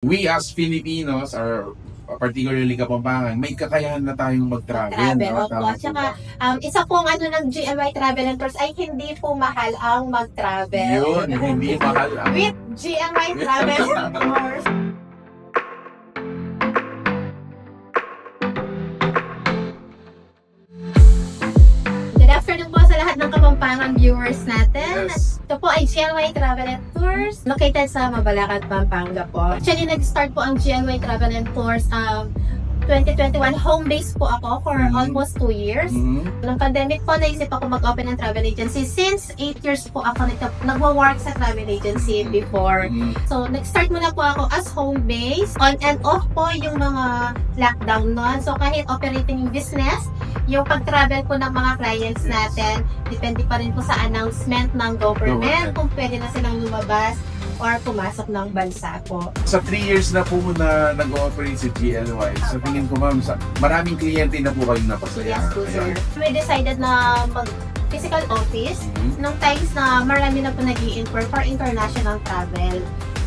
We as Filipinos, or particularly Kapampangan, may kakayahan na tayong mag-travel. Travel, opo. At saka, isa pong ng GMY Travel and Tours ay hindi po mahal ang mag-travel. Yun, hindi mahal ang... With GMY Travel and Tours. Good afternoon po sa lahat ng Kapampangan viewers natin. Yes. Ito po ay GMY Travel and Tours located sa Mabalacat, Pampanga po. Actually, nag-start po ang GMY Travel and Tours 2021. Home base po ako for almost 2 years. Nung pandemic po, naisip ako mag-open ng travel agency. Since 8 years po ako nagwa-work sa travel agency before. So, nag-start muna po ako as home base. On and off po yung mga lockdown noon. So, kahit operating business, yung pag-travel po ng mga clients natin, depende pa rin po sa announcement ng government kung pwede na silang lumabas or pumasok ng bansa po. Sa 3 years na po na nag-ooperate si GLY, sa tingin ko ma'am, maraming kliyente na po kayo napasaya. Yes po, sir. We decided na mag-physical office nung times na marami na po nag-i-inquire for international travel.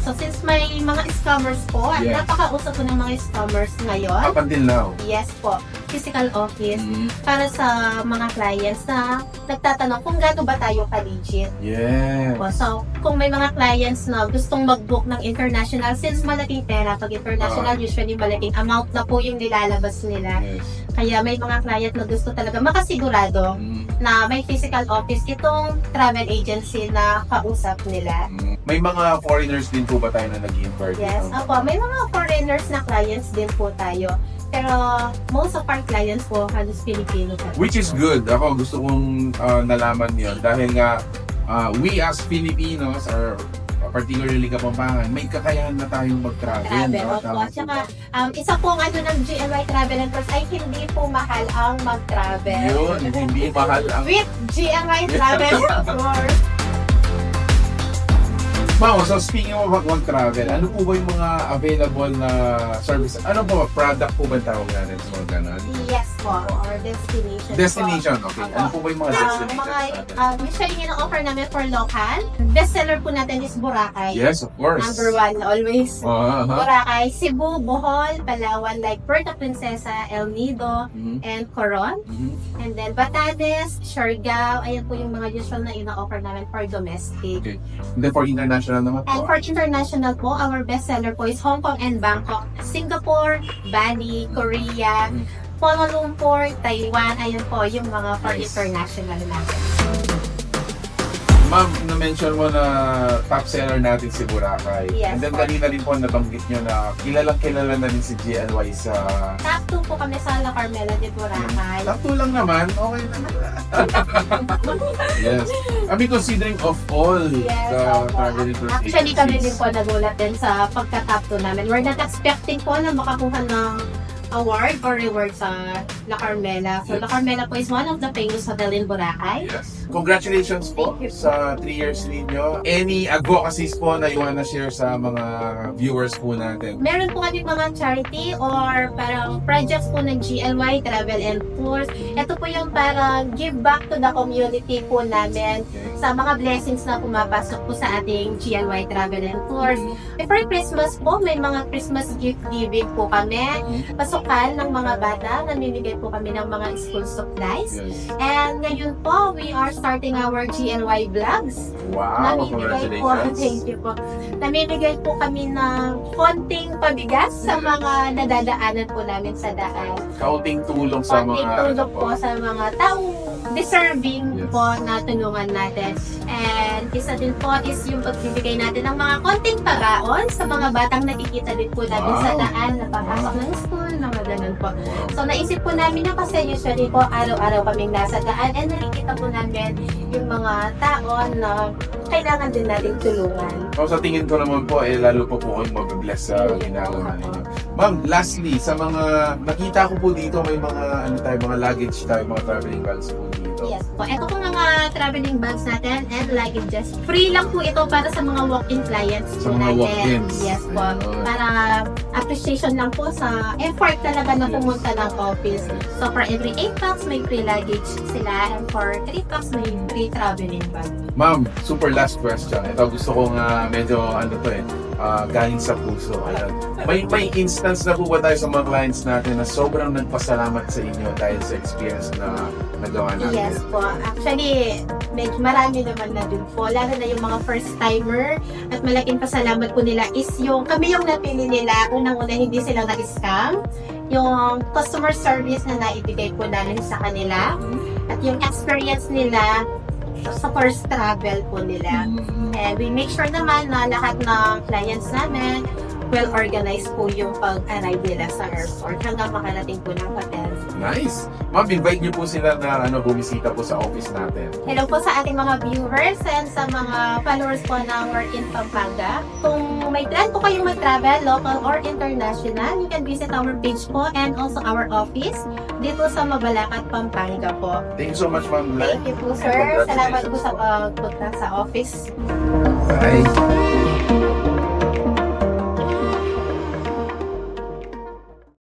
So since may mga scammers po, at napakausap po ng mga scammers ngayon. Up until now? Yes po. Physical office para sa mga clients na nagtatanong kung gaano ba tayo ka-legit. Yes. So kung may mga clients na gustong mag-book ng international, since malaking pera, pag international usually malaking amount na po yung nilalabas nila. Yes. Kaya may mga client na gusto talaga makasigurado na may physical office itong travel agency na kausap nila. May mga foreigners din po ba tayo na nag-inquire? Yes, opo. May mga foreigners na clients din po tayo. Pero most of our clients po halos Filipino po. Which is good. Ako gusto kong nalaman yun. Dahil nga, we as Filipinos, or particularly Kapampangan, may kakayahan na tayong mag-travel. Travel, opo. At saka, isa pong ng GMY Travel and Tours ay hindi po mahal ang mag-travel. Yun, hindi mahal ang... With GMY Travel and Tours. Ma'am, so speaking of mag-travel, ano po ba yung mga available na service? Ano po ba? Product po ba tawag natin? So, ganun? Yes po, or destination. Destination, okay. Ano po ba yung mga destinations natin? Usually yung offer namin for local. Bestseller po natin is Boracay. Yes, of course. Number 1 always. Boracay, Cebu, Bohol, Palawan, like Puerto Princesa, El Nido, and Coron. And then Batanes, Siargao, ayan po yung mga usual na ina-offer namin for domestic. Okay. And then for international naman po? And for international po, our bestseller po is Hong Kong and Bangkok, Singapore, Bali, Korea, Kuala Lumpur, Taiwan, ayan po yung mga for international natin. Ma'am, na-mention mo na top seller natin si Boracay. Yes, and then kanina rin po nabanggit nyo na kilalang-kilala na rin si GLY sa... Top 2 po kami sa La Carmela de Boracay. Top 2 lang naman, okay na. Yes. I mean, considering of all the travel tours Actually, kami din po nagulat din sa pagka-top 2 namin. We're not expecting po na makakuha ng award or reward sa La Carmela. So, La Carmela po is one of the famous hotel in Boracay. Yes. Congratulations po sa 3 years ninyo. Any advocacies po na you wanna share sa mga viewers po natin? Meron po kami mga charity or parang projects po ng GLY Travel and Tours. Ito po yung parang give back to the community po namin sa mga blessings na pumapasok po sa ating GLY Travel and Tours. Before Christmas po, may mga Christmas gift giving po kami. Pasukan ng mga bata, namimigay po kami ng mga school supplies. And ngayon po, we are starting our GLY vlogs. Wow, Namimigay po, thank you po. Namimigay po kami ng konting pabigas sa mga nadadaanan po namin sa daan. Kaunting tulong sa mga... Konting tulong po sa mga taong deserving po na tulungan natin. And isa din po is yung pagbibigay natin ng mga konting paraon sa mga batang nakikita din po namin sa daan, napapasok ng school, mga ganun po. So naisip po namin na kasi usually po araw-araw kaming nasa daan and nakikita po namin yung mga tao na kailangan din natin tulungan. So sa tingin ko naman po, lalo po kayong mabibless sa ginagawa ninyo. Ma'am, lastly, sa mga nakita ko po dito, may mga mga luggage tayo, mga traveling bags po dito. Yes po. Ito po mga traveling bags natin and luggages. Free lang po ito para sa mga walk-in clients po natin. Walk-ins. Yes po. Para appreciation lang po sa effort talaga na pumunta ng office. So for every 8 packs, may free luggage sila and for 3 packs, may free traveling bag. Ma'am, super last question. Ito gusto ko nga medyo galing sa puso. Ayan. May instance na po ba tayo sa mga clients natin na sobrang nagpasalamat sa inyo dahil sa experience na nagawa natin? Yes po. Actually, medyo marami naman na din po. Lalo na yung mga first timer at malaking pasalamat po nila is yung kami yung napili nila. Unang-una hindi sila na-scam. Yung customer service na naibigay po namin sa kanila at yung experience nila sa first travel po nila. And we make sure naman na lahat ng clients namin well-organized po yung pag-arrive nila sa airport hanggang makarating po ng hotel. Nice! Ma'am, invite niyo po sila na bumisita po sa office natin. Hello po sa ating mga viewers and sa mga followers po ng Work in Pampanga. Kung may plan po kayong mag-travel, local or international, you can visit our page po and also our office dito sa Mabalacat, Pampanga po. Thank you so much, Ma'am. Thank you po, sir. Salamat po sa pagpunta sa office. Bye!